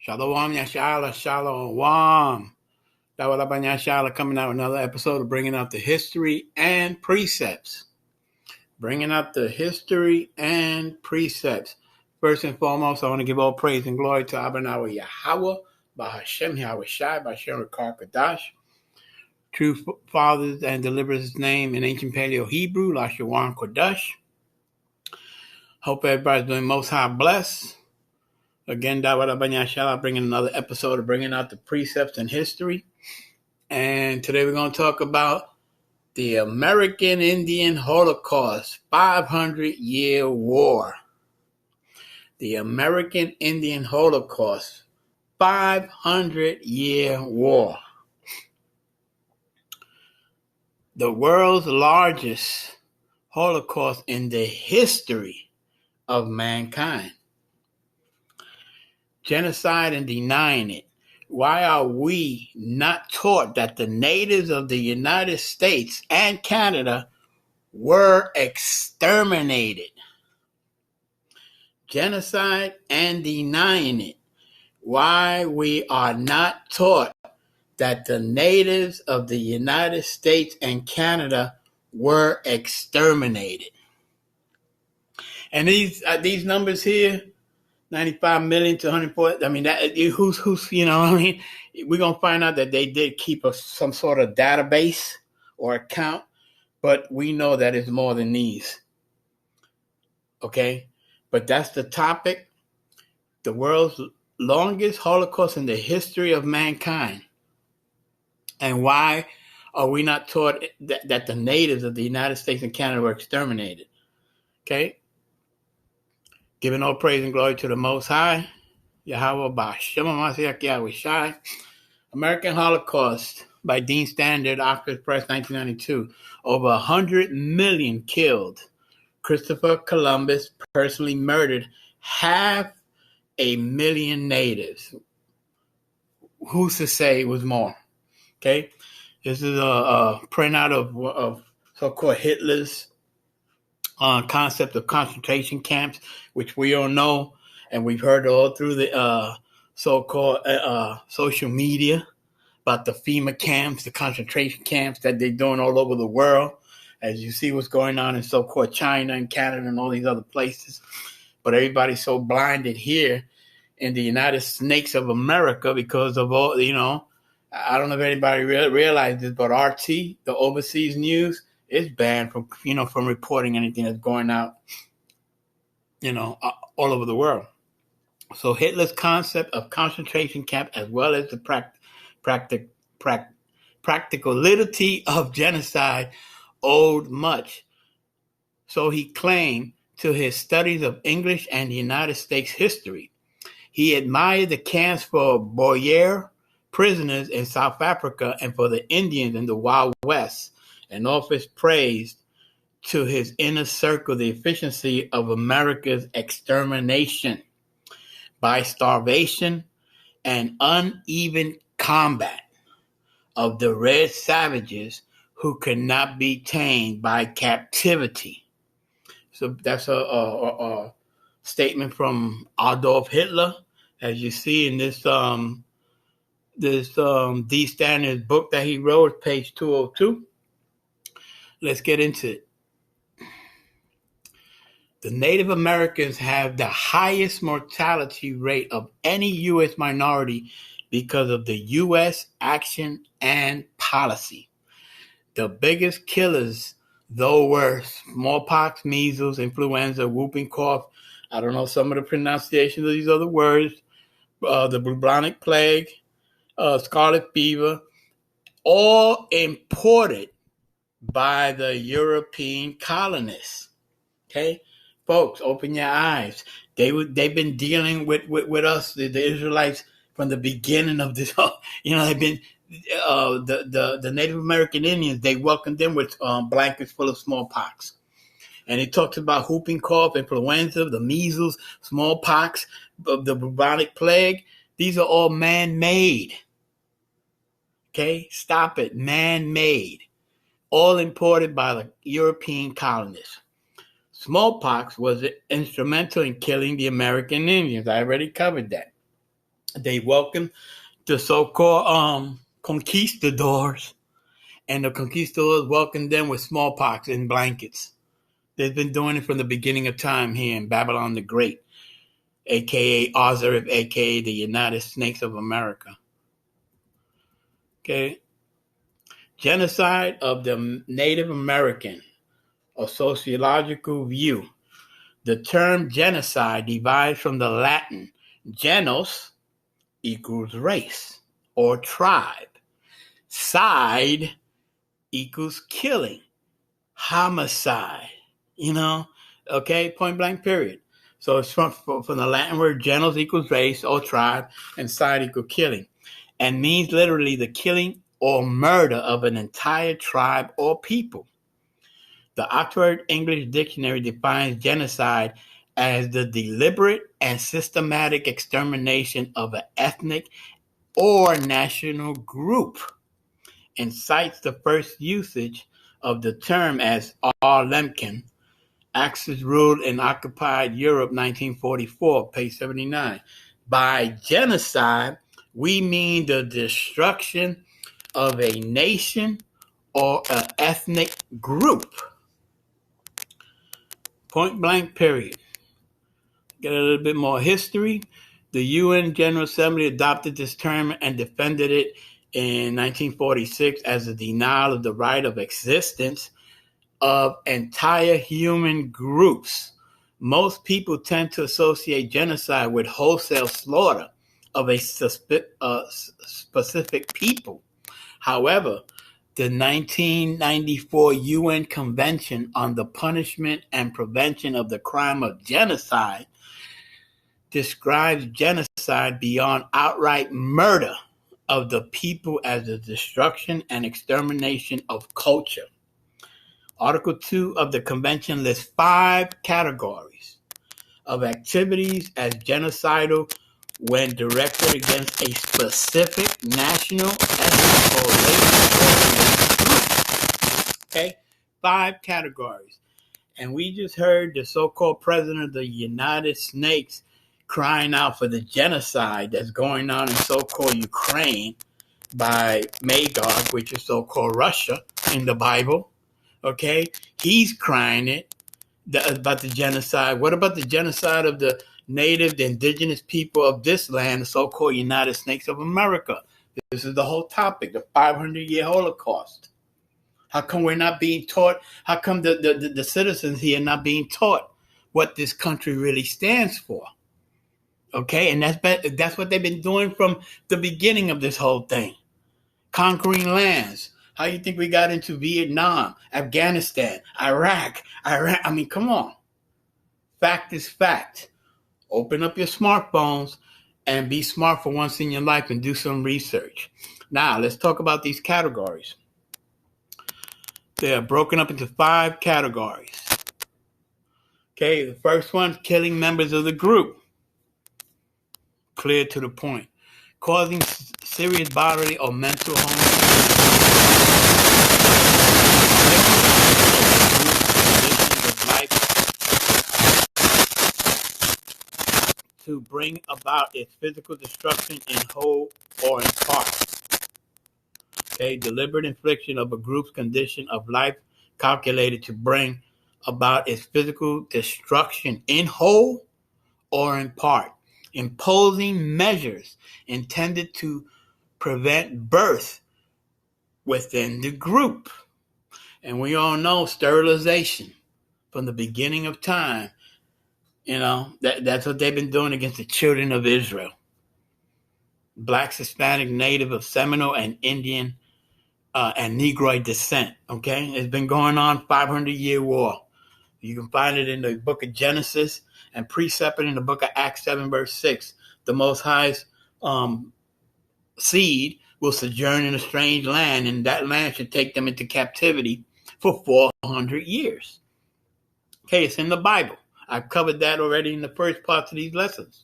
Shalom, Yashala, Shalom. Dawalabban Yashala coming out with another episode of Bringing Out the History and Precepts. Bringing out the history and precepts. First and foremost, I want to give all praise and glory to Abanawa Yahweh, Bahashem Yahweh Shai, Bashem Rekar Kadash. True fathers and deliverers' name in ancient Paleo Hebrew, Lashawan Kodash. Hope everybody's doing most high blessed. Again, Dawalabban Yashala bringing another episode of Bringing Out the Precepts and History. And today we're going to talk about the American Indian Holocaust, 500-year war. The American Indian Holocaust, 500-year war. The world's largest Holocaust in the history of mankind. Genocide and denying it. Why are we not taught that the natives of the United States and Canada were exterminated? Genocide and denying it. Why we are not taught that the natives of the United States and Canada were exterminated. And these numbers here, 95 million to 140. I mean, who's you know, I mean, we're going to find out that they did keep some sort of database or account, but we know that it's more than these. Okay? But that's the topic. The world's longest Holocaust in the history of mankind. And why are we not taught that the natives of the United States and Canada were exterminated? Okay? Giving all praise and glory to the Most High, Yahweh Bashem Mashiach Yahweh Shai. American Holocaust by Dean Standard, Oxford Press, 1992. Over 100 million killed. Christopher Columbus personally murdered 500,000 natives. Who's to say it was more? Okay, this is a printout of so-called Hitler's concept of concentration camps, which we all know, and we've heard all through the so-called social media about the FEMA camps, the concentration camps that they're doing all over the world, as you see what's going on in so-called China and Canada and all these other places. But everybody's so blinded here in the United Snakes of America because of all, you know, I don't know if anybody realizes this, but RT, the overseas news, is banned from, from reporting anything that's going out, all over the world. So Hitler's concept of concentration camp, as well as the practicality of genocide, owed much. So he claimed to his studies of English and the United States history. He admired the camps for Boer prisoners in South Africa and for the Indians in the Wild West, and offers praise to his inner circle the efficiency of America's extermination by starvation and uneven combat of the red savages who could not be tamed by captivity. So that's a statement from Adolf Hitler, as you see in this D. Standard's book that he wrote, page 202. Let's get into it. The Native Americans have the highest mortality rate of any U.S. minority because of the U.S. action and policy. The biggest killers, though, were smallpox, measles, influenza, whooping cough. I don't know some of the pronunciations of these other words. The bubonic plague, scarlet fever, all imported by the European colonists. Okay, folks, open your eyes. They've been dealing with us, the Israelites, from the beginning of this. They've been the Native American Indians. They welcomed them with blankets full of smallpox, and it talks about whooping cough, influenza, the measles, smallpox, the bubonic plague. These are all man-made. Okay, stop it, man-made. All imported by the European colonists. Smallpox was instrumental in killing the American Indians. I already covered that. They welcomed the so-called conquistadors, and the conquistadors welcomed them with smallpox and blankets. They've been doing it from the beginning of time here in Babylon the Great, a.k.a. Ozarif, a.k.a. the United Snakes of America. Okay. Genocide of the Native American, a sociological view. The term genocide derives from the Latin genus equals race or tribe. Side equals killing. Homicide. Okay, point blank period. So it's from the Latin word genus equals race or tribe, and side equals killing, and means literally the killing or murder of an entire tribe or people. The Oxford English Dictionary defines genocide as the deliberate and systematic extermination of an ethnic or national group, and cites the first usage of the term as R. Lemkin, Axis ruled in occupied Europe, 1944, page 79. By genocide, we mean the destruction of a nation or an ethnic group. Point blank, period. Get a little bit more history. The UN General Assembly adopted this term and defended it in 1946 as a denial of the right of existence of entire human groups. Most people tend to associate genocide with wholesale slaughter of a specific people. However, the 1994 UN Convention on the Punishment and Prevention of the Crime of Genocide describes genocide beyond outright murder of the people as the destruction and extermination of culture. Article 2 of the Convention lists 5 categories of activities as genocidal when directed against a specific national, ethnic, or racial group. Okay? 5 categories. And we just heard the so-called president of the United Snakes crying out for the genocide that's going on in so-called Ukraine by Magog, which is so-called Russia in the Bible. Okay, he's crying about the genocide. What about the genocide of the native, the indigenous people of this land, the so-called United Snakes of America? This is the whole topic, the 500-year Holocaust. How come we're not being taught? How come the citizens here are not being taught what this country really stands for? Okay, and that's what they've been doing from the beginning of this whole thing. Conquering lands. How you think we got into Vietnam, Afghanistan, Iraq? I mean, come on. Fact is fact. Open up your smartphones and be smart for once in your life and do some research. Now, let's talk about these categories. They are broken up into 5 categories. Okay, the first one, killing members of the group. Clear to the point. Causing serious bodily or mental harm to bring about its physical destruction in whole or in part. Okay, deliberate infliction of a group's condition of life calculated to bring about its physical destruction in whole or in part. Imposing measures intended to prevent birth within the group. And we all know sterilization from the beginning of time. That's what they've been doing against the children of Israel. Blacks, Hispanic, Native of Seminole and Indian and Negroid descent. Okay, it's been going on 500-year war. You can find it in the book of Genesis and precept it in the book of Acts 7 verse 6. The Most High's seed will sojourn in a strange land, and that land should take them into captivity for 400 years. Okay, it's in the Bible. I've covered that already in the first parts of these lessons.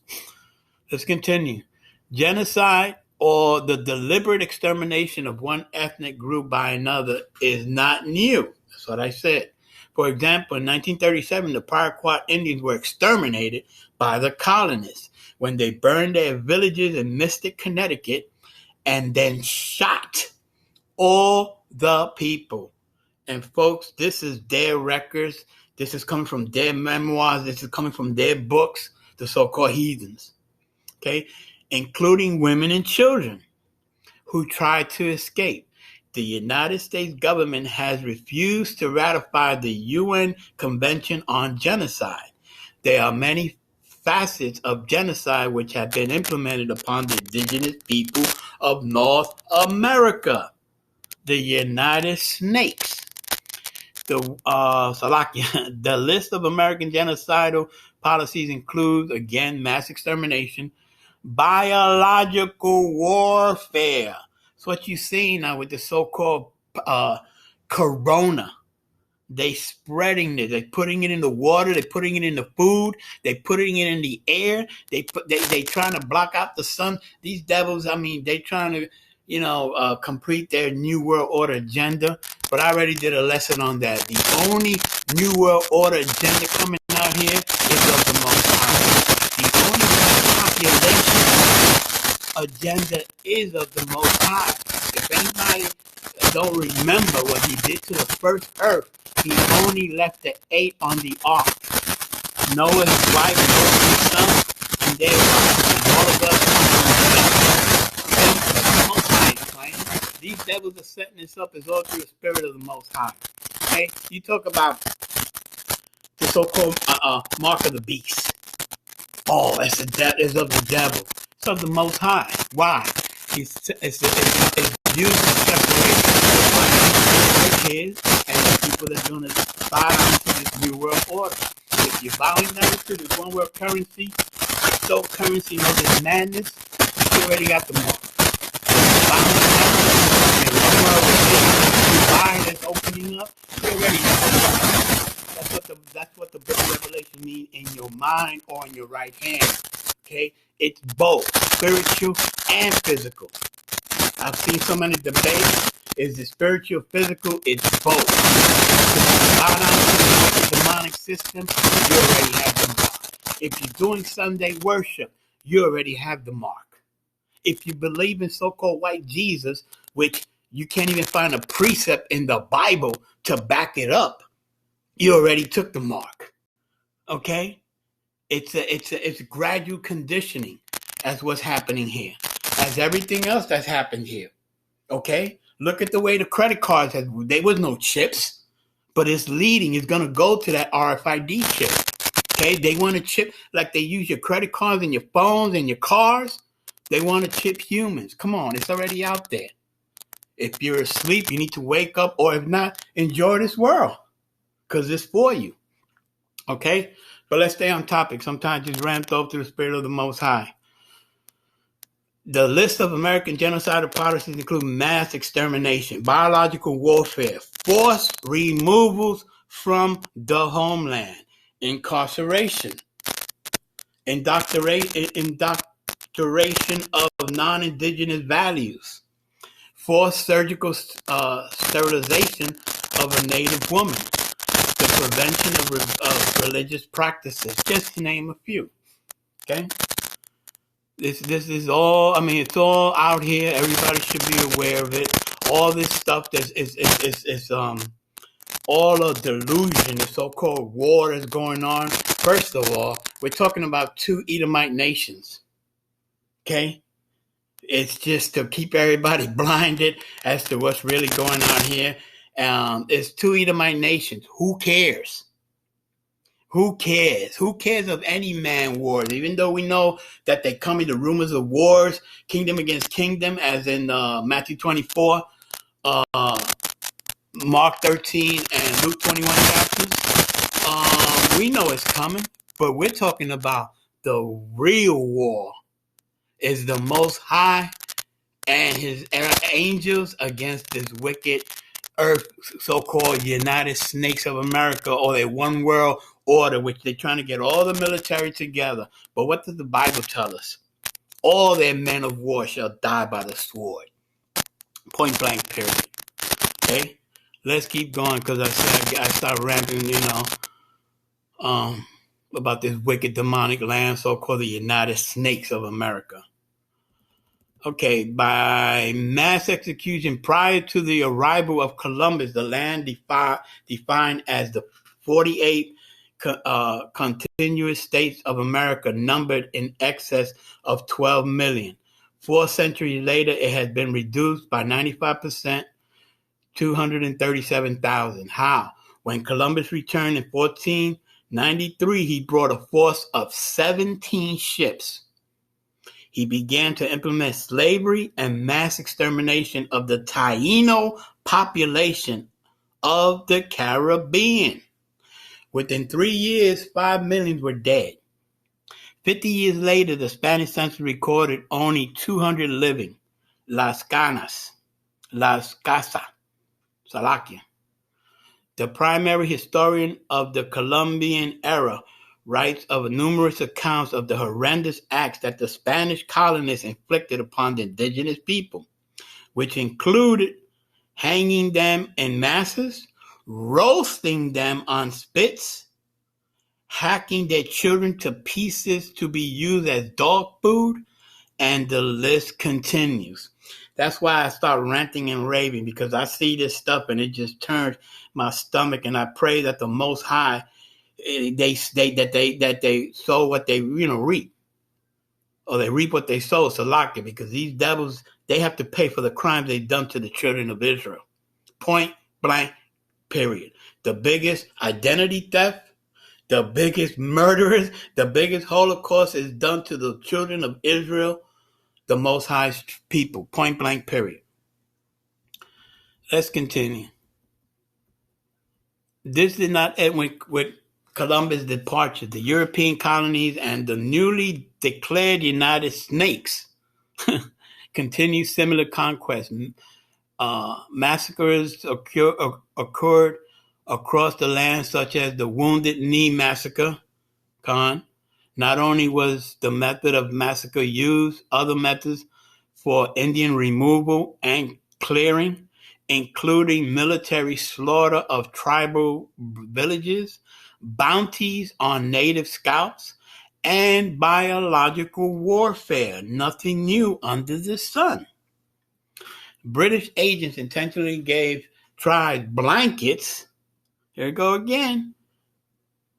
Let's continue. Genocide, or the deliberate extermination of one ethnic group by another, is not new. That's what I said. For example, in 1937, the Paraquat Indians were exterminated by the colonists when they burned their villages in Mystic, Connecticut, and then shot all the people. And folks, this is their records. This is coming from their memoirs. This is coming from their books, the so-called heathens, okay, including women and children who tried to escape. The United States government has refused to ratify the UN Convention on Genocide. There are many facets of genocide which have been implemented upon the indigenous people of North America. The United Snakes. The list of American genocidal policies includes, again, mass extermination, biological warfare. It's what you see now with the so-called corona. They spreading it. They're putting it in the water. They're putting it in the food. They're putting it in the air. They trying to block out the sun. These devils, I mean, they trying to, complete their New World Order agenda. But I already did a lesson on that. The only New World Order agenda coming out here is of the Most High. The only population agenda is of the Most High. If anybody don't remember what he did to the first earth, he only left the 8 on the ark. Noah's wife, Noah's son, and their wives, and all of us come from these devils are setting this up as all through the spirit of the Most High. Okay? You talk about the so-called mark of the beast. Oh, it's of the devil. It's of the Most High. Why? It's used to separate the kids and the people that's going to bow down to this New World Order. If you're bowing down to this one world currency, cryptocurrency, this madness, you already got the mark. That's opening up, you already got the mark. That's what the book of Revelation means in your mind or in your right hand. Okay? It's both spiritual and physical. I've seen so many debates. Is it spiritual, physical? It's both. If you bow down to the demonic system, you already have the mark. If you're doing Sunday worship, you already have the mark. If you believe in so-called white Jesus, which you can't even find a precept in the Bible to back it up, you already took the mark. Okay? It's gradual conditioning. That's what's happening here. As everything else that's happened here. Okay? Look at the way the credit cards there was no chips, but it's going to go to that RFID chip. Okay? They want to chip like they use your credit cards and your phones and your cars. They want to chip humans. Come on, it's already out there. If you're asleep, you need to wake up, or if not, enjoy this world because it's for you. Okay? But let's stay on topic. Sometimes just ramped up to the spirit of the Most High. The list of American genocidal policies include mass extermination, biological warfare, forced removals from the homeland, incarceration, indoctrination of non-indigenous values, forced surgical sterilization of a native woman, the prevention of religious practices, just to name a few. Okay? This is all, I mean, it's all out here. Everybody should be aware of it. All this stuff is all a delusion, the so-called war that's going on. First of all, we're talking about 2 Edomite nations. Okay? It's just to keep everybody blinded as to what's really going on here. It's 2 Edomite nations. Who cares? Who cares? Who cares of any man wars? Even though we know that they come into rumors of wars, kingdom against kingdom, as in Matthew 24, Mark 13, and Luke 21 chapters. We know it's coming, but we're talking about the real war. Is the Most High and his angels against this wicked earth, so-called United Snakes of America, or their one world order, which they're trying to get all the military together. But what does the Bible tell us? All their men of war shall die by the sword. Point blank, period. Okay? let's keep going because I start ranting, about this wicked demonic land, so-called the United Snakes of America. Okay, by mass execution prior to the arrival of Columbus, the land defined as the 48 continuous states of America numbered in excess of 12 million. 4 centuries later, it has been reduced by 95%, 237,000. How? When Columbus returned in 1493, he brought a force of 17 ships. He began to implement slavery and mass extermination of the Taino population of the Caribbean. Within 3 years, 5 million were dead. 50 years later, the Spanish census recorded only 200 living. Las Casas, Salakia. The primary historian of the Columbian era writes of numerous accounts of the horrendous acts that the Spanish colonists inflicted upon the indigenous people, which included hanging them in masses, roasting them on spits, hacking their children to pieces to be used as dog food, and the list continues. That's why I start ranting and raving, because I see this stuff and it just turns my stomach, and I pray that the Most High, they sow what they reap, or they reap what they sow. Salaki, because these devils, they have to pay for the crimes they've done to the children of Israel. Point blank, period. The biggest identity theft, the biggest murderers, the biggest Holocaust is done to the children of Israel, the Most High people. Point blank, period. Let's continue. This did not end with Columbus' departure. The European colonies and the newly declared United Snakes continued similar conquests. Massacres occurred across the land, such as the Wounded Knee Massacre. Not only was the method of massacre used, other methods for Indian removal and clearing, including military slaughter of tribal villages, bounties on native scouts, and biological warfare. Nothing new under the sun. British agents intentionally gave tribes blankets. Here we go again.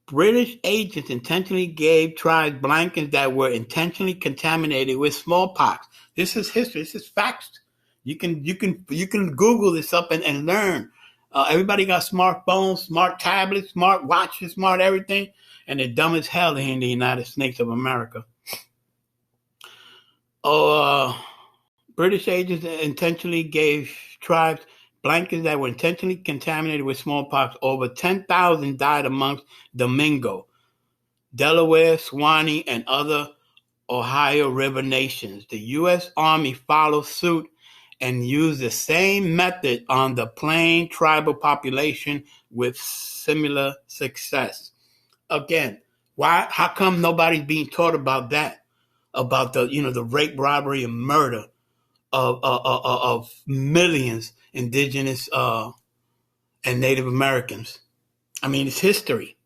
British agents intentionally gave tribes blankets that were intentionally contaminated with smallpox. This is history. This is facts. You can Google this up and learn. Everybody got smartphones, smart tablets, smart watches, smart everything, and they're dumb as hell here in the United States of America. British agents intentionally gave tribes blankets that were intentionally contaminated with smallpox. Over 10,000 died amongst the Mingo, Delaware, Swanee, and other Ohio River nations. The U.S. Army followed suit and used the same method on the plain tribal population with similar success. Again, why? How come nobody's being taught about that? About the rape, robbery, and murder of millions indigenous and Native Americans. I mean, it's history.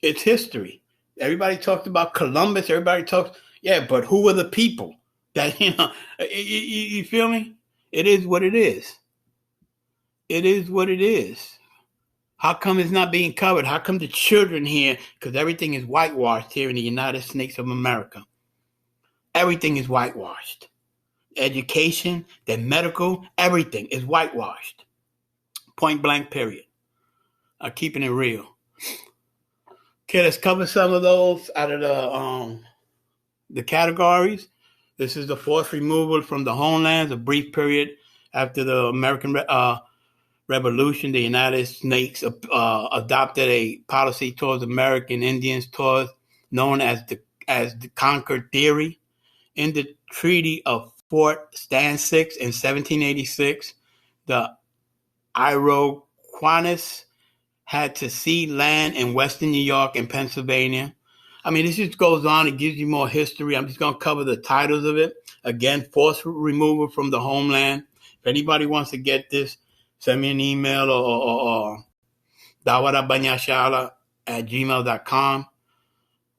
It's history. Everybody talks about Columbus. Everybody talks, yeah, but who are the people that, you feel me? It is what it is. It is what it is. How come it's not being covered? How come the children here, because everything is whitewashed here in the United States of America. Everything is whitewashed. Education, the medical, everything is whitewashed. Point blank, period. I'm keeping it real. Okay, let's cover some of those out of the categories. This is the forced removal from the homelands, a brief period after the American Revolution. The United States adopted a policy towards American Indians known as the Concord Theory. In the Treaty of Fort Stanwix in 1786, the Iroquois had to cede land in western New York and Pennsylvania. I mean, this just goes on. It gives you more history. I'm just going to cover the titles of it. Again, forced removal from the homeland. If anybody wants to get this, send me an email or dawarabanyashala@gmail.com.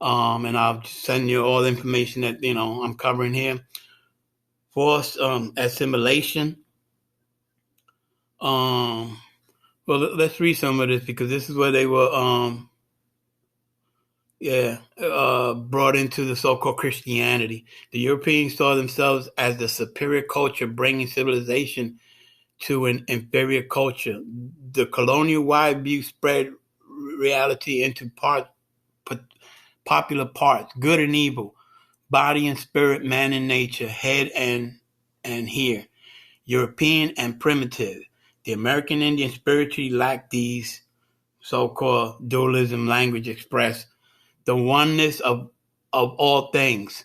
And I'll send you all the information that, I'm covering here. Forced assimilation. Well, let's read some of this because this is where they were, brought into the so-called Christianity. The Europeans saw themselves as the superior culture, bringing civilization to an inferior culture. The colonial-wide view spread reality into popular parts, good and evil, body and spirit, man and nature, head and here, European and primitive. The American Indian spiritually lacked these so-called dualism language express the oneness of all things.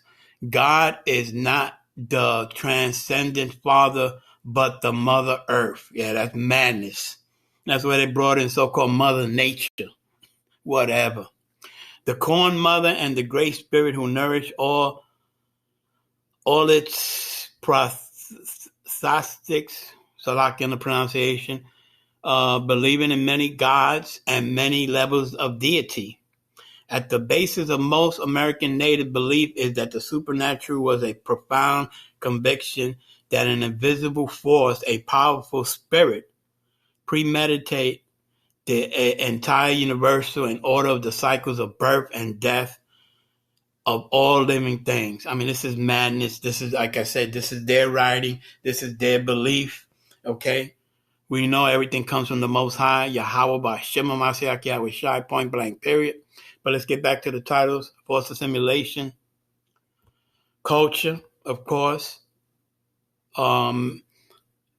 God is not the transcendent father, but the mother earth. Yeah, that's madness. That's where they brought in so-called mother nature, whatever. The corn mother and the great spirit who nourish all its prosthetics, Salak in the pronunciation, believing in many gods and many levels of deity. At the basis of most American Native belief is that the supernatural was a profound conviction that an invisible force, a powerful spirit, premeditate the entire universal in order of the cycles of birth and death of all living things. I mean, this is madness. This is, like I said, this is their writing. This is their belief. Okay? We know everything comes from the Most High, Yahweh, Ba'Shem HaMashiach, Yahweh Shai, point blank, period. But let's get back to the titles. Forced assimilation. Culture, of course.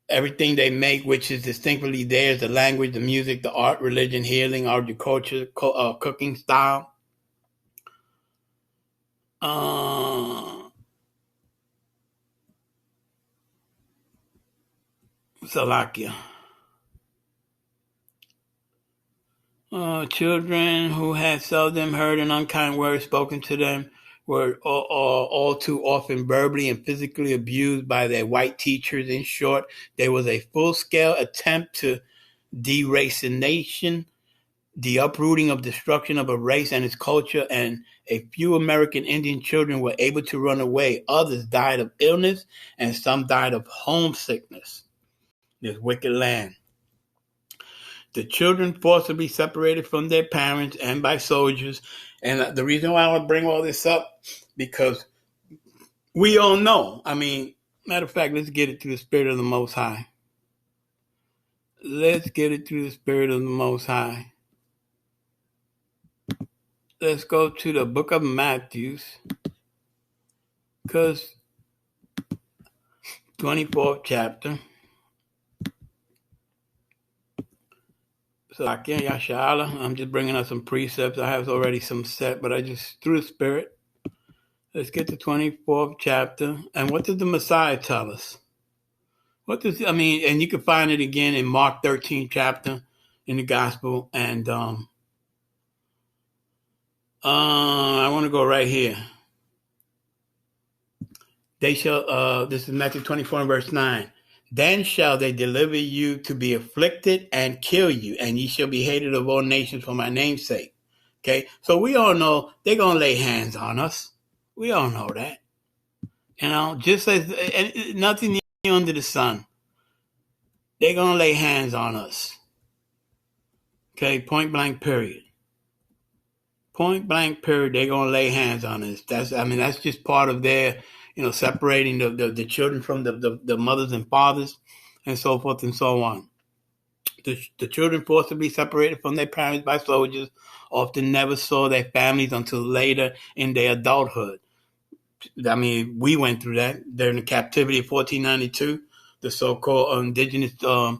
Everything they make, which is distinctly theirs, the language, the music, the art, religion, healing, agriculture, cooking style. Salakia. Children who had seldom heard an unkind word spoken to them were all too often verbally and physically abused by their white teachers. In short, there was a full-scale attempt to deracination, the uprooting of destruction of a race and its culture, and a few American Indian children were able to run away. Others died of illness, and some died of homesickness. This wicked land. The children forcibly separated from their parents and by soldiers. And the reason why I want to bring all this up, because we all know. I mean, matter of fact, let's get it through the Spirit of the Most High. Let's get it through the Spirit of the Most High. Let's go to the book of Matthew, because 24th chapter. So I'm just bringing up some precepts. I have already some set, but I just, through the Spirit. Let's get to 24th chapter. And what did the Messiah tell us? And you can find it again in Mark 13th chapter in the Gospel. And I want to go right here. They shall, this is Matthew 24 and verse 9. Then shall they deliver you to be afflicted and kill you, and ye shall be hated of all nations for my name's sake. Okay, so we all know they're going to lay hands on us. We all know that. Just as nothing new under the sun. They're going to lay hands on us. Okay, point blank, period. Point blank, period. They're going to lay hands on us. That's just part of their, separating the children from the mothers and fathers and so forth and so on. The children forcibly separated from their parents by soldiers often never saw their families until later in their adulthood. I mean, we went through that during the captivity of 1492, the so-called indigenous of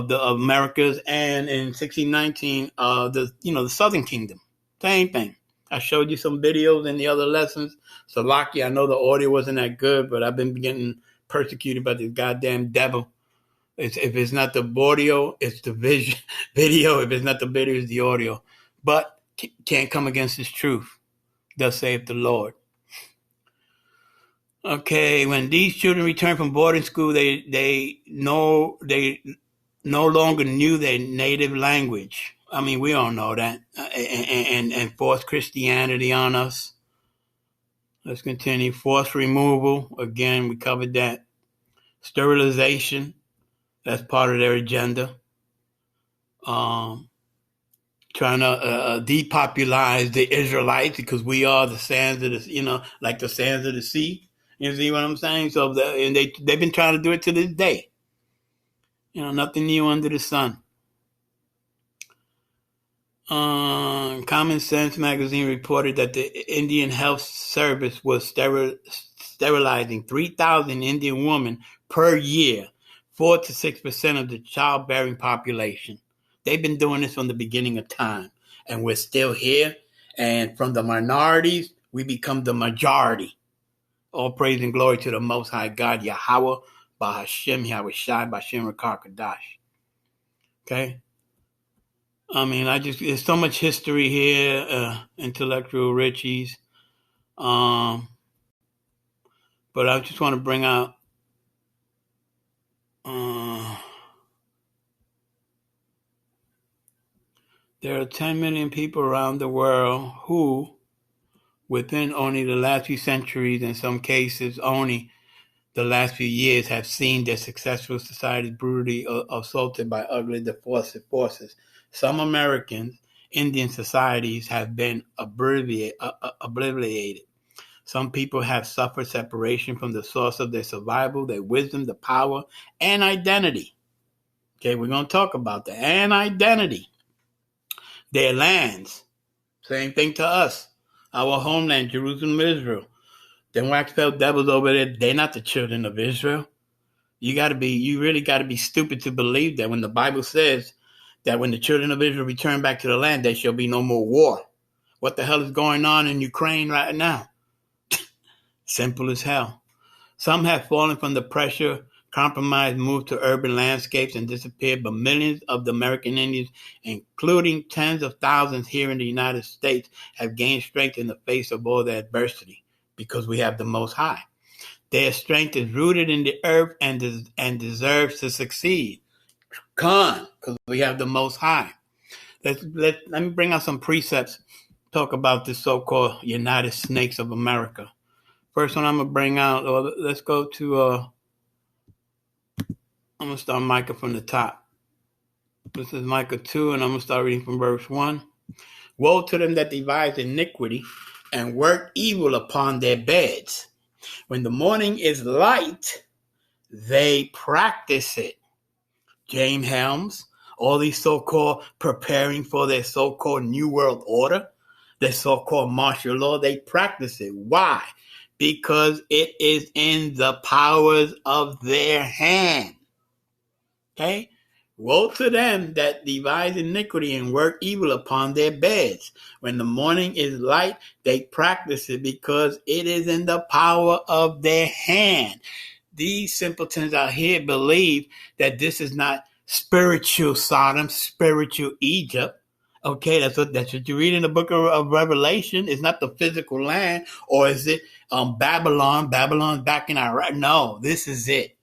the Americas, and in 1619, the Southern Kingdom. Same thing. I showed you some videos in the other lessons. So lucky, I know the audio wasn't that good, but I've been getting persecuted by this goddamn devil. If it's not the audio, it's the video. If it's not the video, it's the audio. But can't come against his truth. Thus saith the Lord. Okay, when these children returned from boarding school, they no longer knew their native language. I mean, we all know that, and forced Christianity on us. Let's continue. Forced removal. Again, we covered that. Sterilization. That's part of their agenda. Trying to depopulize the Israelites because we are the sands of the, like the sands of the sea. You see what I'm saying? So, and they've been trying to do it to this day. Nothing new under the sun. Common Sense magazine reported that the Indian Health Service was sterilizing 3,000 Indian women per year, 4 to 6% of the childbearing population. They've been doing this from the beginning of time, and we're still here. And from the minorities, we become the majority. All praise and glory to the Most High God, Yahweh, Bahashem, Yahweh Shai, Bashem, Rakakadash. Okay? I mean, there's so much history here, intellectual riches. But I just want to bring out there are 10 million people around the world who, within only the last few centuries, in some cases only the last few years, have seen their successful societies brutally assaulted by ugly forces. Some American Indian societies have been obliterated. Some people have suffered separation from the source of their survival, their wisdom, the power, and identity. Okay, we're going to talk about that. And identity. Their lands. Same thing to us. Our homeland, Jerusalem, Israel. Them wax-felt devils over there, they're not the children of Israel. You really got to be stupid to believe that when the Bible says that when the children of Israel return back to the land, there shall be no more war. What the hell is going on in Ukraine right now? Simple as hell. Some have fallen from the pressure, compromised, moved to urban landscapes, and disappeared, but millions of the American Indians, including tens of thousands here in the United States, have gained strength in the face of all the adversity because we have the Most High. Their strength is rooted in the earth and deserves to succeed. Because we have the Most High. Let me bring out some precepts. Talk about the so-called United Snakes of America. First one I'm going to bring out, let's go to, I'm going to start Micah from the top. This is Micah 2, and I'm going to start reading from verse 1. Woe to them that devise iniquity and work evil upon their beds. When the morning is light, they practice it. James Helms, all these so-called preparing for their so-called New World Order, their so-called martial law, they practice it. Why? Because it is in the powers of their hand. Okay? Woe to them that devise iniquity and work evil upon their beds. When the morning is light, they practice it because it is in the power of their hand. These simpletons out here believe that this is not spiritual Sodom, spiritual Egypt. Okay, that's what you read in the book of Revelation. It's not the physical land, or is it Babylon? Babylon's back in Iraq. No, this is it.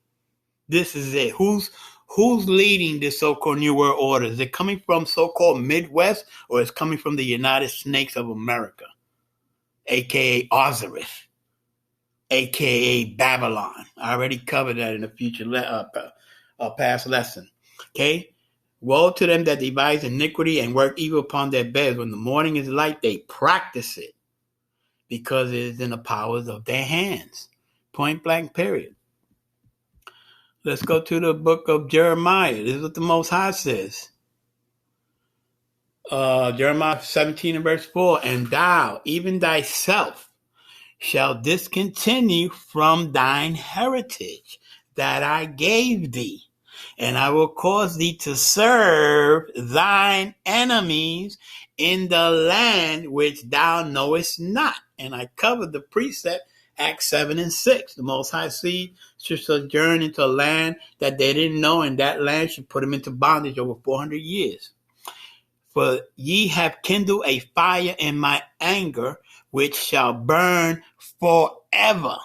This is it. Who's leading this so-called New World Order? Is it coming from so-called Midwest, or is it coming from the United Snakes of America, a.k.a. Osiris, a.k.a. Babylon? I already covered that in a future past lesson. Okay? Woe to them that devise iniquity and work evil upon their beds. When the morning is light, they practice it because it is in the powers of their hands. Point blank, period. Let's go to the book of Jeremiah. This is what the Most High says. Jeremiah 17 and verse 4. And thou, even thyself, shall discontinue from thine heritage that I gave thee. And I will cause thee to serve thine enemies in the land which thou knowest not. And I covered the precept, Acts 7 and 6. The Most High seed should sojourn into a land that they didn't know, and that land should put them into bondage over 400 years. For ye have kindled a fire in my anger, which shall burn forever.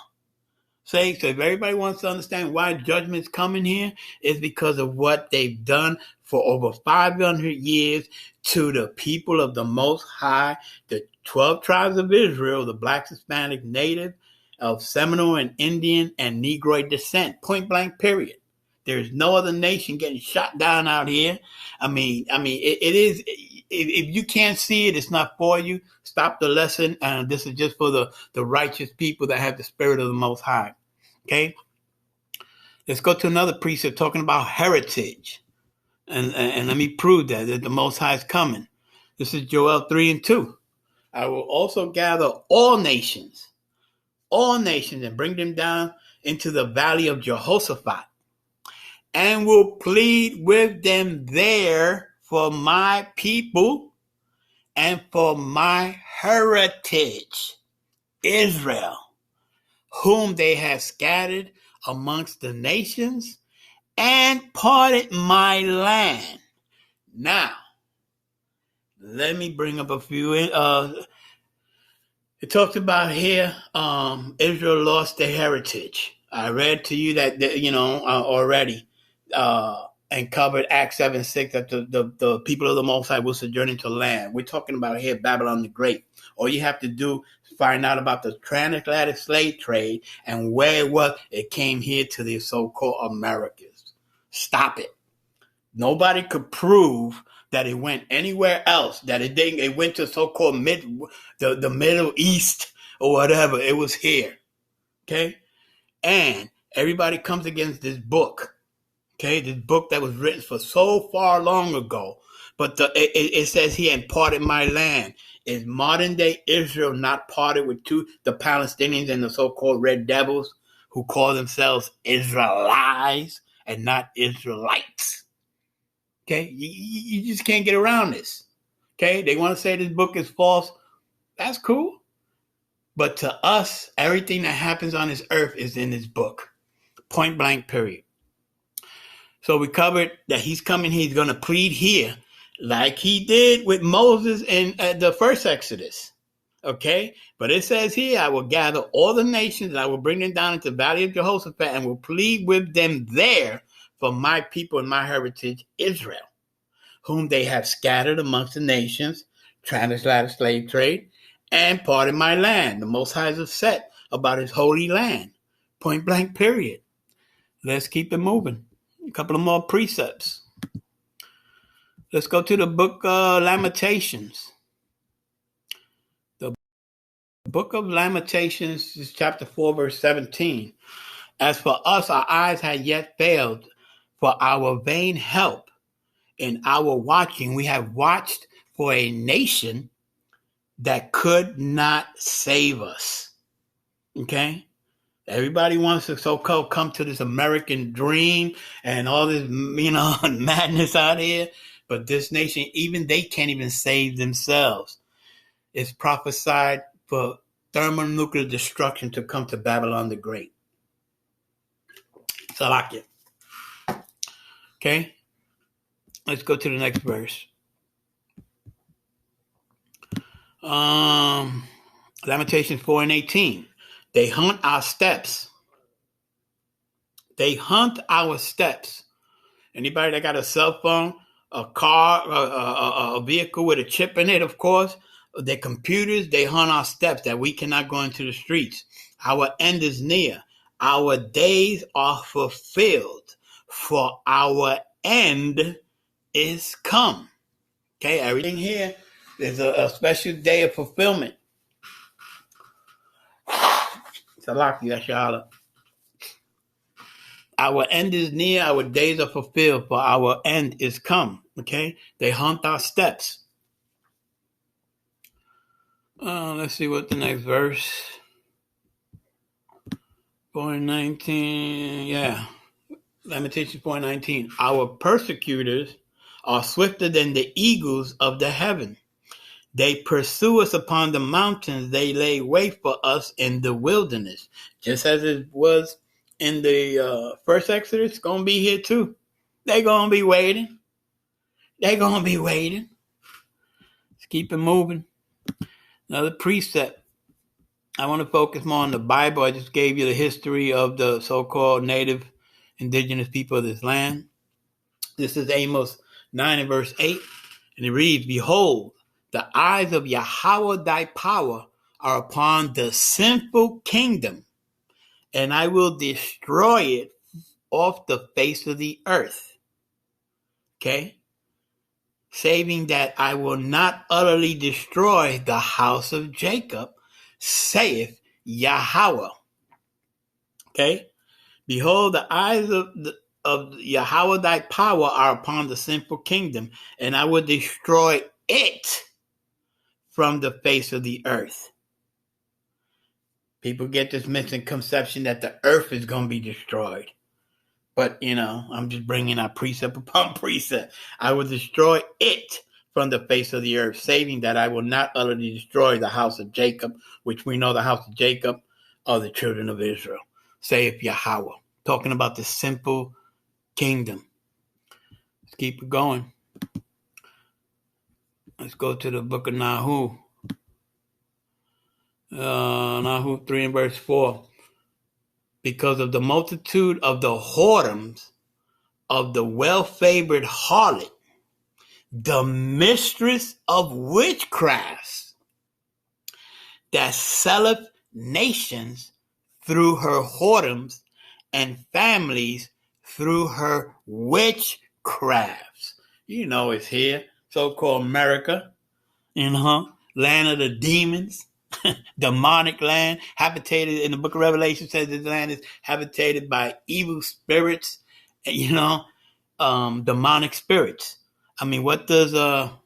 sake. So if everybody wants to understand why judgment's coming here, it's because of what they've done for over 500 years to the people of the Most High, the 12 tribes of Israel, the Black, Hispanic, Native, of Seminole and Indian and Negroid descent. Point blank, period. There's no other nation getting shot down out here. It is. If you can't see it, it's not for you. Stop the lesson. And this is just for the righteous people that have the spirit of the Most High. Okay? Let's go to another precept talking about heritage. And let me prove that the Most High is coming. This is Joel 3:2. I will also gather all nations, and bring them down into the valley of Jehoshaphat, and will plead with them there for my people and for my heritage, Israel, whom they have scattered amongst the nations and parted my land. Now, let me bring up a few. It talks about here, Israel lost their heritage. I read to you that, already, and covered Acts 7:6 that the people of the Most High will sojourn into land. We're talking about here Babylon the Great. All you have to do is find out about the transatlantic slave trade and where it was. It came here to the so-called Americas. Stop it. Nobody could prove that it went anywhere else, that it went to so-called the Middle East or whatever. It was here. Okay? And everybody comes against this book. Okay, this book that was written for so far long ago, but it says he had parted my land. Is modern day Israel not parted with the Palestinians and the so-called Red Devils who call themselves Israelites and not Israelites? Okay, you just can't get around this. Okay, they want to say this book is false. That's cool. But to us, everything that happens on this earth is in this book. Point blank, period. So we covered that he's coming here. He's going to plead here like he did with Moses in the first Exodus. Okay? But it says here, I will gather all the nations and I will bring them down into the valley of Jehoshaphat and will plead with them there for my people and my heritage, Israel, whom they have scattered amongst the nations, transatlantic slave trade, and parted my land. The Most High is upset about his holy land. Point blank, period. Let's keep it moving. A couple of more precepts. Let's go to the book of Lamentations. The book of Lamentations is chapter 4, verse 17. As for us, our eyes had yet failed for our vain help. In our watching, we have watched for a nation that could not save us. Okay? Everybody wants to so-called come to this American dream and all this, madness out here. But this nation, even they can't even save themselves. It's prophesied for thermonuclear destruction to come to Babylon the Great. Salakia. Okay? Let's go to the next verse. Lamentations 4:18. They hunt our steps. They hunt our steps. Anybody that got a cell phone, a car, a vehicle with a chip in it, of course, their computers, they hunt our steps that we cannot go into the streets. Our end is near. Our days are fulfilled, for our end is come. Okay, everything here is a special day of fulfillment. Salaki, that's y'all. Our end is near, our days are fulfilled, for our end is come. Okay? They hunt our steps. Let's see what the next verse. 4:19. Yeah. Lamentations 4:19. Our persecutors are swifter than the eagles of the heaven. They pursue us upon the mountains. They lay wait for us in the wilderness. Just as it was in the first Exodus, it's going to be here too. They're going to be waiting. Let's keep it moving. Another precept. I want to focus more on the Bible. I just gave you the history of the so-called native indigenous people of this land. This is Amos 9 and verse 8. And it reads, behold, the eyes of Yahweh thy power are upon the sinful kingdom, and I will destroy it off the face of the earth. Okay? Saving that I will not utterly destroy the house of Jacob, saith Yahweh. Okay? Behold, the eyes of Yahweh thy power are upon the sinful kingdom, and I will destroy it from the face of the earth. People get this misconception that the earth is going to be destroyed. But, I'm just bringing out precept upon precept. I will destroy it from the face of the earth, saving that I will not utterly destroy the house of Jacob, which we know the house of Jacob are the children of Israel, saith Yahweh. Talking about the simple kingdom. Let's keep it going. Let's go to the book of Nahu. Nahu 3 and verse 4. Because of the multitude of the whoredoms of the well-favored harlot, the mistress of witchcrafts, that selleth nations through her whoredoms and families through her witchcrafts. It's here, so-called America, land of the demons, demonic land, habitated in the book of Revelation says this land is habitated by evil spirits, demonic spirits. What does,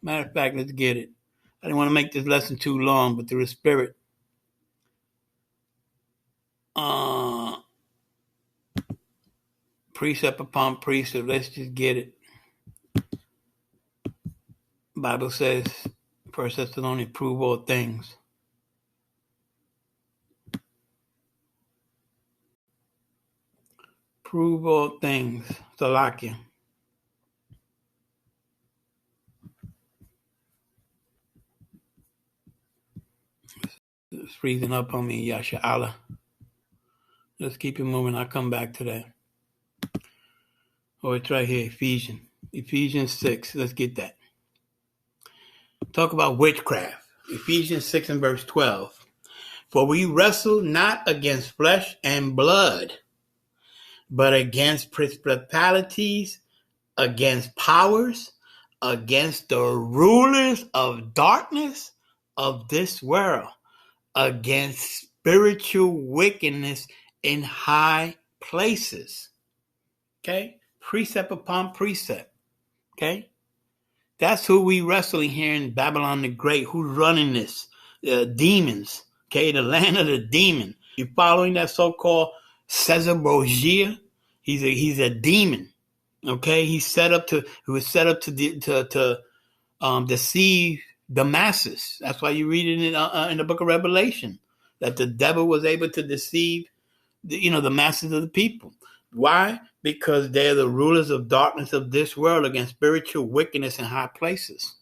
matter of fact, let's get it. I didn't want to make this lesson too long, but through the spirit, precept upon precept, let's just get it. Bible says, 1 Thessalonians, prove all things. Prove all things. Salakia. It's freezing up on me, Yasha Allah. Let's keep it moving. I'll come back to that. Oh, it's right here, Ephesians 6. Let's get that. Talk about witchcraft. Ephesians 6 and verse 12. For we wrestle not against flesh and blood, but against principalities, against powers, against the rulers of darkness of this world, against spiritual wickedness in high places. Okay? Precept upon precept. Okay? That's who we wrestling here in Babylon the Great. Who's running this? Demons. Okay? The land of the demon. You following that so-called Caesar Borgia? He's a demon. Okay? He was set up to deceive the masses. That's why you read it in the book of Revelation, that the devil was able to deceive the masses of the people. Why? Because they're the rulers of darkness of this world against spiritual wickedness in high places.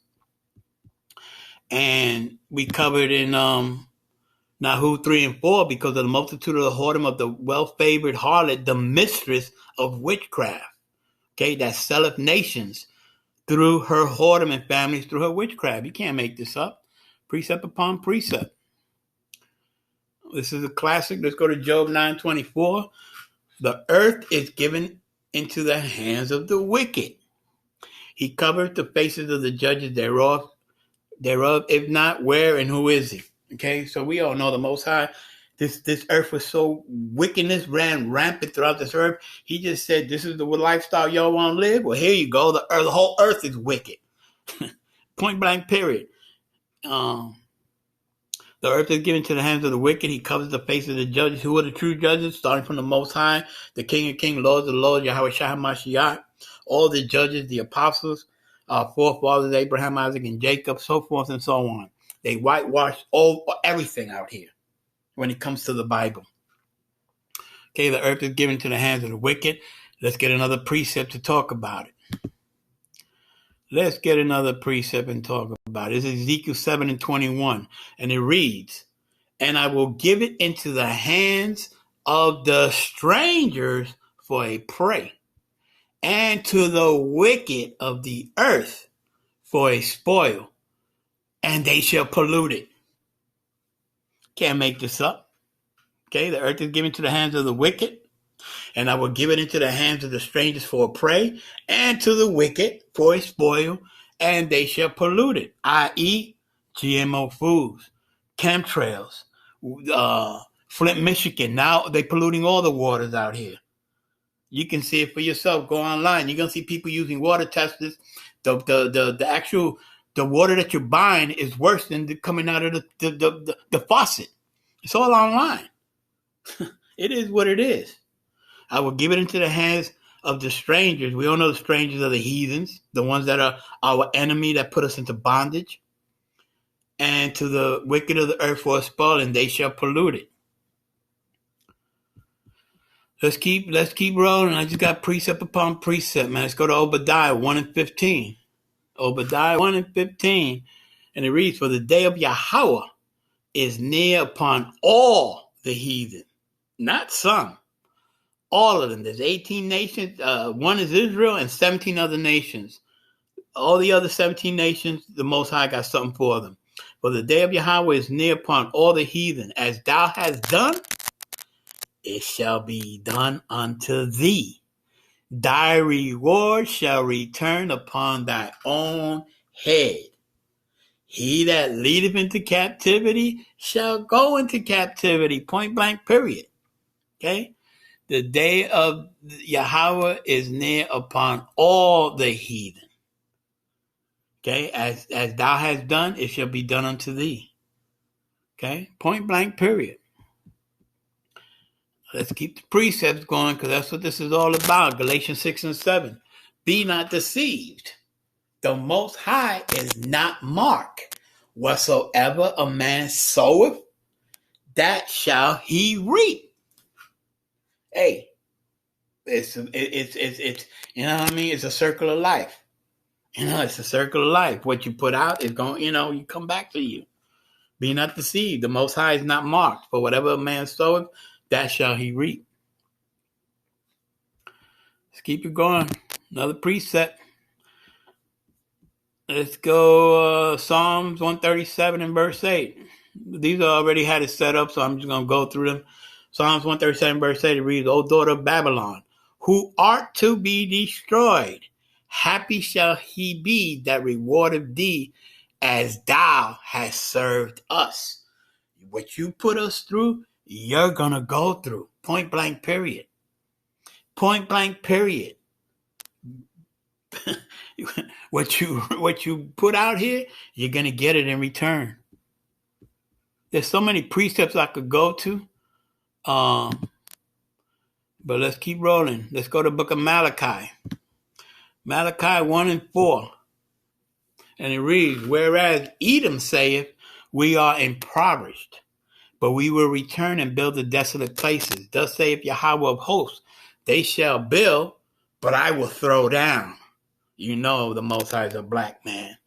And we covered in Nahu 3 and 4, because of the multitude of the whoredom of the well-favored harlot, the mistress of witchcraft, okay, that selleth nations through her whoredom and families through her witchcraft. You can't make this up. Precept upon precept. This is a classic. Let's go to Job 9:24. The earth is given into the hands of the wicked. He covereth the faces of the judges thereof, if not, where and who is he? Okay, so we all know the Most High. This earth was so wickedness ran rampant throughout this earth. He just said, "This is the lifestyle y'all want to live." Well, here you go. The whole earth is wicked. Point blank. Period. The earth is given to the hands of the wicked. He covers the face of the judges. Who are the true judges? Starting from the Most High, the King of Kings, Lord of Lords, Yahweh Shah HaMashiach. All the judges, the apostles, forefathers, Abraham, Isaac, and Jacob, so forth and so on. They whitewash everything out here when it comes to the Bible. Okay, the earth is given to the hands of the wicked. Let's get another precept to talk about it. Let's get another precept and talk about it. This is Ezekiel 7 and 21. And it reads, and I will give it into the hands of the strangers for a prey, and to the wicked of the earth for a spoil, and they shall pollute it. Can't make this up. Okay, the earth is given to the hands of the wicked, and I will give it into the hands of the strangers for a prey, and to the wicked for a spoil, and they shall pollute it, i.e., GMO foods, chemtrails, Flint, Michigan. Now they're polluting all the waters out here. You can see it for yourself. Go online. You're gonna see people using water testers. The actual water that you're buying is worse than coming out of the faucet. It's all online. It is what it is. I will give it into the hands of the strangers. We all know the strangers are the heathens, the ones that are our enemy that put us into bondage, and to the wicked of the earth for a spoil, and they shall pollute it. Let's keep rolling. I just got precept upon precept, man. Let's go to Obadiah 1 and 15. Obadiah 1 and 15. And it reads, for the day of Yahweh is near upon all the heathen. Not some. All of them. There's 18 nations. One is Israel and 17 other nations. All the other 17 nations, the Most High got something for them. For the day of Yahweh is near upon all the heathen. As thou hast done, it shall be done unto thee. Thy reward shall return upon thy own head. He that leadeth into captivity shall go into captivity. Point blank, period. Okay? The day of Yahweh is near upon all the heathen. Okay? As thou hast done, it shall be done unto thee. Okay? Point blank, period. Let's keep the precepts going because that's what this is all about. Galatians 6 and 7. Be not deceived. The Most High is not mocked. Whatsoever a man soweth, that shall he reap. Hey, it's you know what I mean? It's a circle of life. It's a circle of life. What you put out is going, you come back to you. Be not deceived. The Most High is not mocked. For whatever a man soweth, that shall he reap. Let's keep it going. Another precept. Let's go Psalms 137 and verse 8. These already had it set up, so I'm just going to go through them. Psalms 137 verse 8 reads, O daughter of Babylon, who art to be destroyed, happy shall he be that rewardeth thee as thou hast served us. What you put us through, you're going to go through. Point blank, period. Point blank, period. What you put out here, you're going to get it in return. There's so many precepts I could go to. But let's keep rolling. Let's go to the book of Malachi. Malachi 1 and 4. And it reads, whereas Edom saith, we are impoverished, but we will return and build the desolate places. Thus saith Yahweh of hosts, they shall build, but I will throw down. You know the Most High is a black man.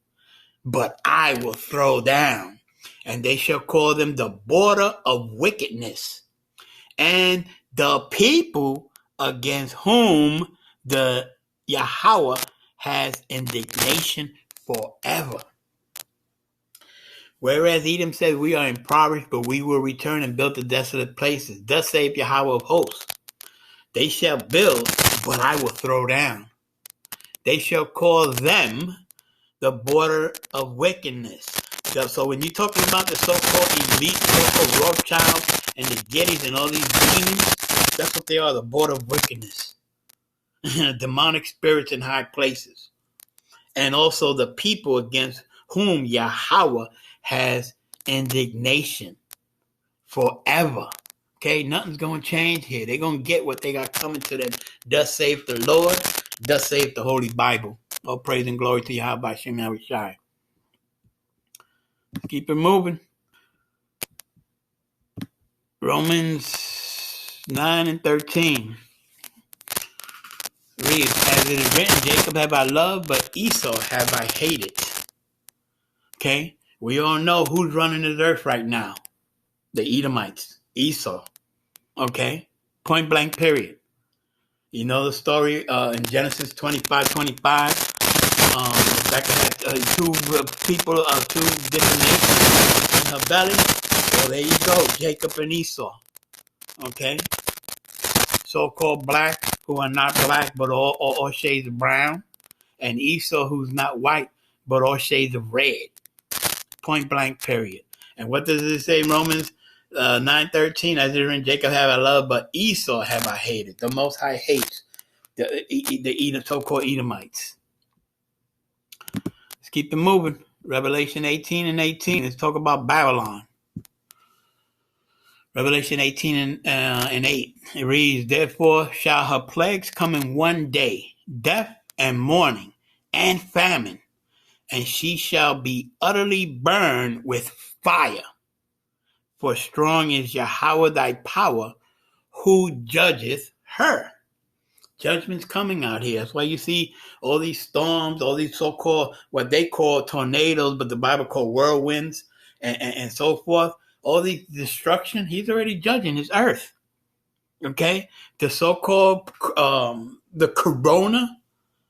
But I will throw down. And they shall call them the border of wickedness. And the people against whom the Yahweh has indignation forever. Whereas Edom says, we are impoverished, but we will return and build the desolate places. Thus saith Yahweh of hosts, they shall build, but I will throw down. They shall call them the border of wickedness. So when you're talking about the so-called elite, so-called Rothschilds and the Gettys and all these demons, that's what they are, the border of wickedness. Demonic spirits in high places. And also the people against whom Yahweh has indignation forever. Okay, nothing's going to change here. They're going to get what they got coming to them. Thus saith the Lord, thus saith the Holy Bible. All praise and glory to Yahweh by Shem Yahushai. Keep it moving. Romans 9 and 13. Reads, as it is written, Jacob have I loved, but Esau have I hated. Okay? We all know who's running this earth right now. the Edomites, Esau. Okay? Point blank, period. You know the story in Genesis 25:25. Rebecca had two people, two different nations in her belly. Well, there you go, Jacob and Esau. Okay? So-called black, who are not black, but all shades of brown. And Esau, who's not white, but all shades of red. Point blank, period. And what does it say in Romans 9:13? As it in Jacob have I loved, but Esau have I hated. The Most High hates the so-called Edomites. Let's keep it moving. Revelation 18:18. Let's talk about Babylon. Revelation 18:8. It reads, therefore shall her plagues come in one day, death and mourning and famine, and she shall be utterly burned with fire. For strong is Yahweh thy power, who judgeth her. Judgment's coming out here. That's why you see all these storms, all these so-called, what they call tornadoes, but the Bible called whirlwinds and so forth. All these destruction, he's already judging his earth. Okay? The so-called, the corona,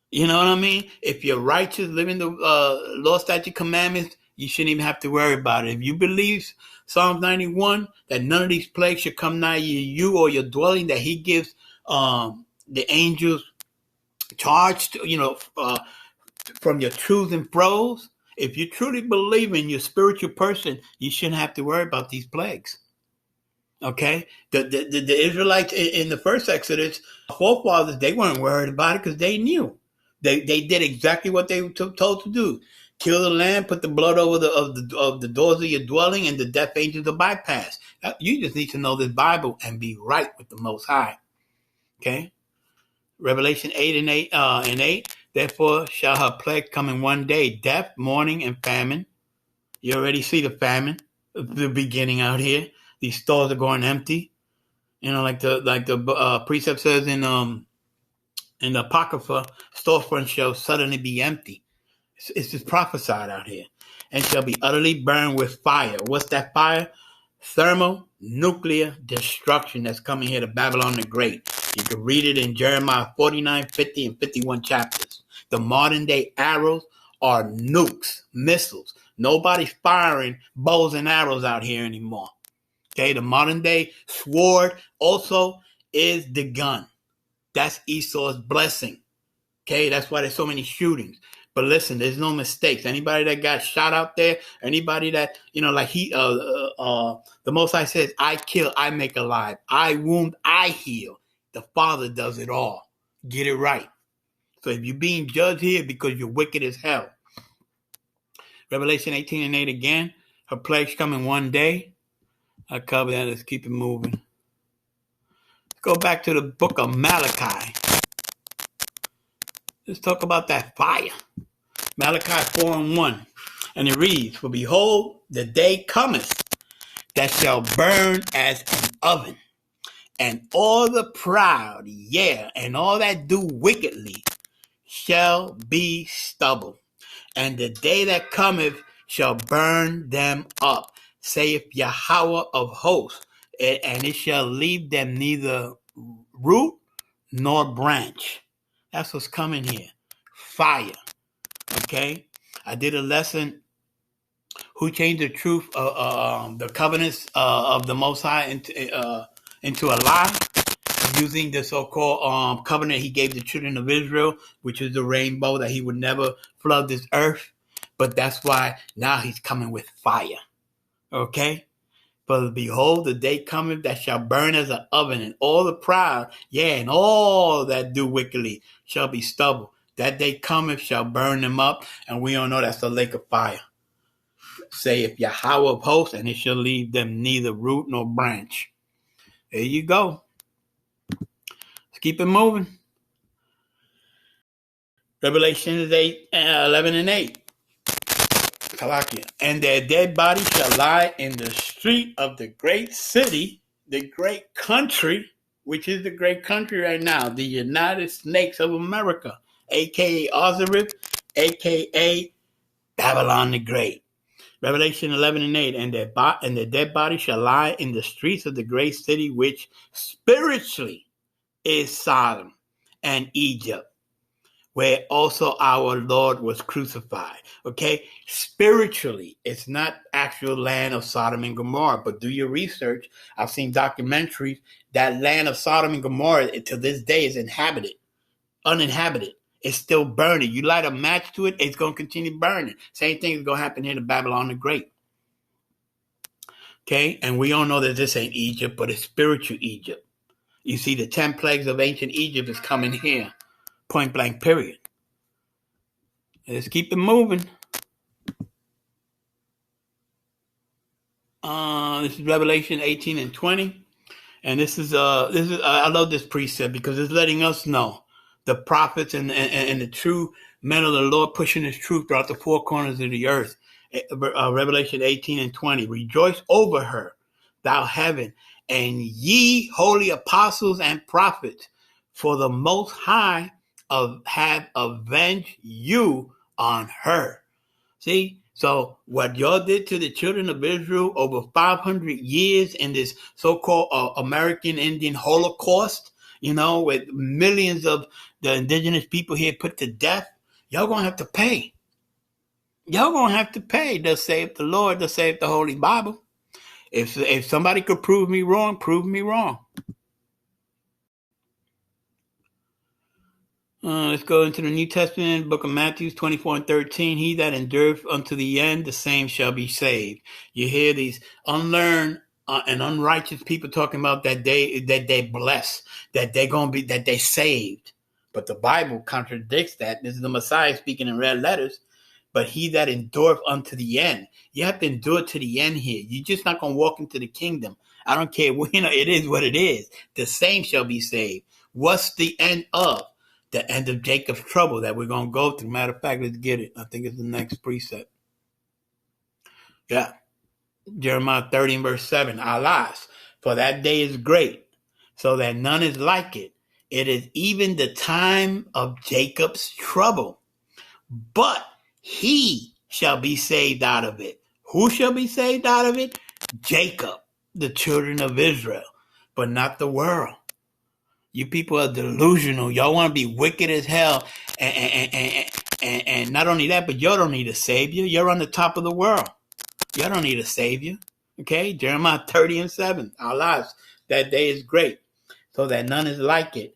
you know what I mean? If you're righteous, living the law, statute, commandments, you shouldn't even have to worry about it. If you believe Psalms 91, that none of these plagues should come nigh you or your dwelling, that he gives the angels charge to, from your truths and froze. If you truly believe in your spiritual person, you shouldn't have to worry about these plagues. Okay? The Israelites in the first Exodus, forefathers, they weren't worried about it because they knew. They did exactly what they were told to do. Kill the lamb, put the blood over the doors of your dwelling, and the death angels will bypass. You just need to know this Bible and be right with the Most High. Okay? Revelation 8:8. Therefore shall her plague come in one day, death, mourning, and famine. You already see the famine, the beginning out here. These stores are going empty. Like the precept says in the Apocrypha, storefront shall suddenly be empty. It's just prophesied out here. And shall be utterly burned with fire. What's that fire? Thermonuclear destruction that's coming here to Babylon the Great. You can read it in Jeremiah 49, 50, and 51 chapters. The modern day arrows are nukes, missiles. Nobody's firing bows and arrows out here anymore. Okay, the modern day sword also is the gun. That's Esau's blessing. Okay, that's why there's so many shootings. But listen, there's no mistakes. Anybody that got shot out there, anybody that, like the Most High says, I kill, I make alive. I wound, I heal. The Father does it all. Get it right. So if you're being judged here because you're wicked as hell. Revelation 18:8 again. Her plagues come in one day. I cover that. Let's keep it moving. Let's go back to the book of Malachi. Let's talk about that fire. Malachi 4:1. And it reads, for behold, the day cometh that shall burn as an oven. And all the proud, and all that do wickedly shall be stubble. And the day that cometh shall burn them up, saith Yahweh of hosts, and it shall leave them neither root nor branch. That's what's coming here. Fire. Okay? I did a lesson, who changed the truth, the covenants of the Most High into a lie, using the so-called covenant he gave the children of Israel, which is the rainbow, that he would never flood this earth. But that's why now he's coming with fire. Okay? But behold, the day cometh that shall burn as an oven, and all the proud, and all that do wickedly shall be stubble. That day cometh shall burn them up, and we all know that's the lake of fire. Saith Yahweh of hosts, and it shall leave them neither root nor branch. There you go. Let's keep it moving. Revelation 11:8. And their dead bodies shall lie in the street of the great city, the great country, which is the great country right now, the United States of America, a.k.a. Ozarith, a.k.a. Babylon the Great. Revelation 11:8, and their dead body shall lie in the streets of the great city, which spiritually is Sodom and Egypt, where also our Lord was crucified. Okay? Spiritually, it's not actual land of Sodom and Gomorrah, but do your research. I've seen documentaries. That land of Sodom and Gomorrah to this day is uninhabited. It's still burning. You light a match to it, it's going to continue burning. Same thing is going to happen here to Babylon the Great. Okay? And we all know that this ain't Egypt, but it's spiritual Egypt. You see, the 10 plagues of ancient Egypt is coming here. Point blank, period. Let's keep it moving. This is Revelation 18 and 20. And this is I love this precept because it's letting us know the prophets and the true men of the Lord pushing his truth throughout the four corners of the earth. Revelation 18 and 20. Rejoice over her, thou heaven, and ye holy apostles and prophets, for the Most High have avenged you on her. See? So what y'all did to the children of Israel over 500 years in this so-called American Indian Holocaust, with millions of the indigenous people here put to death, y'all going to have to pay. Y'all going to have to pay. Thus saith the Lord, thus saith the Holy Bible. If somebody could prove me wrong, prove me wrong. Let's go into the New Testament, book of Matthew 24 and 13. He that endureth unto the end, the same shall be saved. You hear these unlearned and unrighteous people talking about that they blessed, that they saved. But the Bible contradicts that. This is the Messiah speaking in red letters. But he that endureth unto the end. You have to endure to the end here. You're just not going to walk into the kingdom. I don't care. It is what it is. The same shall be saved. What's the end of? The end of Jacob's trouble that we're going to go through. Matter of fact, let's get it. I think it's the next precept. Yeah. Jeremiah 30 and verse 7. Alas, for that day is great, so that none is like it. It is even the time of Jacob's trouble. But he shall be saved out of it. Who shall be saved out of it? Jacob, the children of Israel, but not the world. You people are delusional. Y'all want to be wicked as hell. And not only that, but y'all don't need a savior. You're on the top of the world. Y'all don't need a savior. Okay? Jeremiah 30 and 7. Alas, that day is great, so that none is like it.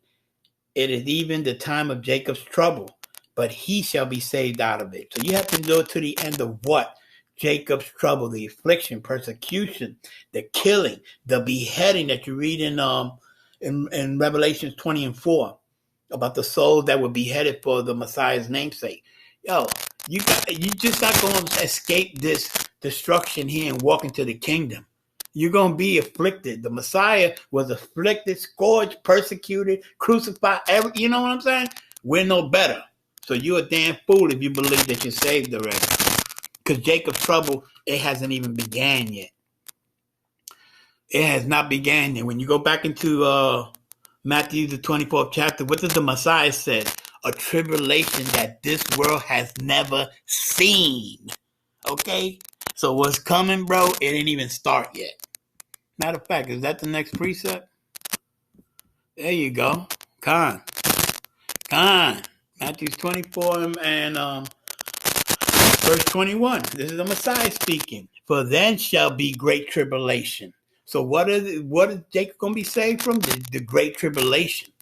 It is even the time of Jacob's trouble, but he shall be saved out of it. So you have to go to the end of what? Jacob's trouble, the affliction, persecution, the killing, the beheading that you read in Revelation 20 and 4 about the souls that were beheaded for the Messiah's namesake. Yo, you just not going to escape this destruction here and walk into the kingdom. You're going to be afflicted. The Messiah was afflicted, scourged, persecuted, crucified. You know what I'm saying? We're no better. So you're a damn fool if you believe that you're saved already. Because Jacob's trouble, it hasn't even began yet. It has not began yet. When you go back into Matthew, the 24th chapter, what does the Messiah say? A tribulation that this world has never seen. Okay? So what's coming, bro, it ain't even start yet. Matter of fact, is that the next precept? There you go. Con. Matthew 24 and verse 21. This is the Messiah speaking. For then shall be great tribulation. So what is Jacob going to be saved from? The great tribulation.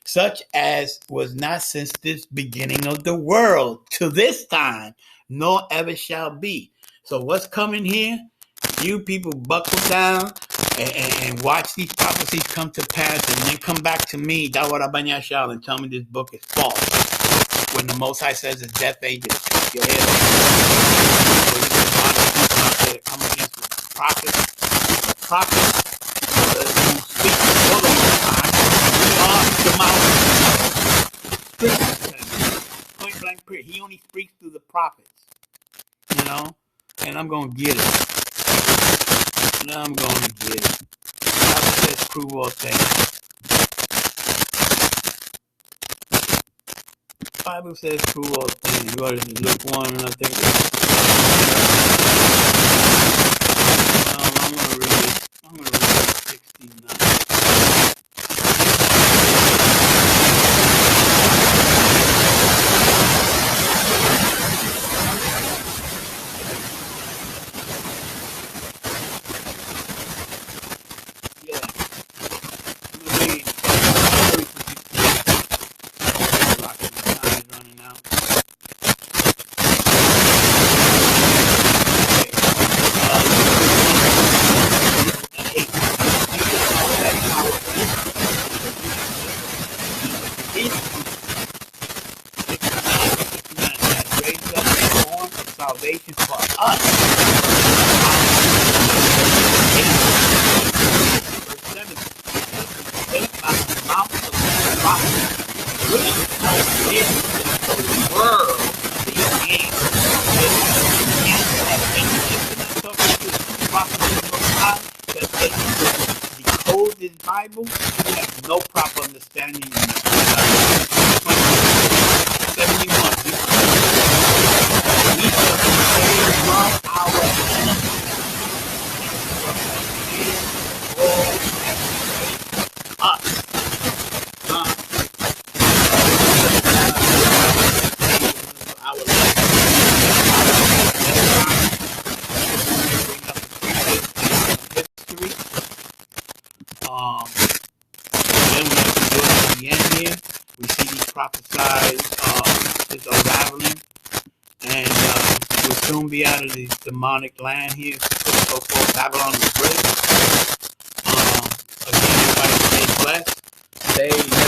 Such as was not since this beginning of the world to this time, nor ever shall be. So what's coming here? You people buckle down and watch these prophecies come to pass, and then come back to me, Dawara Banyashal, and tell me this book is false. When the Most High says it's death angels, keep your head up. So come against the prophets who speak for the Most High. We are the mouth. Point blank period. He only speaks through the prophets. And I'm going to get it. I'm going to get it. The Bible says prove all things. The Bible says prove all things. You ought to look one, and I think know this Bible, you have no proper understanding. 71. We shall be saved from our enemies. Us. Our history. Then we have to go to the end here. We see these prophesied is unraveling, and we'll soon be out of the demonic land here. So-called Babylon the Great. Again, everybody stay blessed. Stay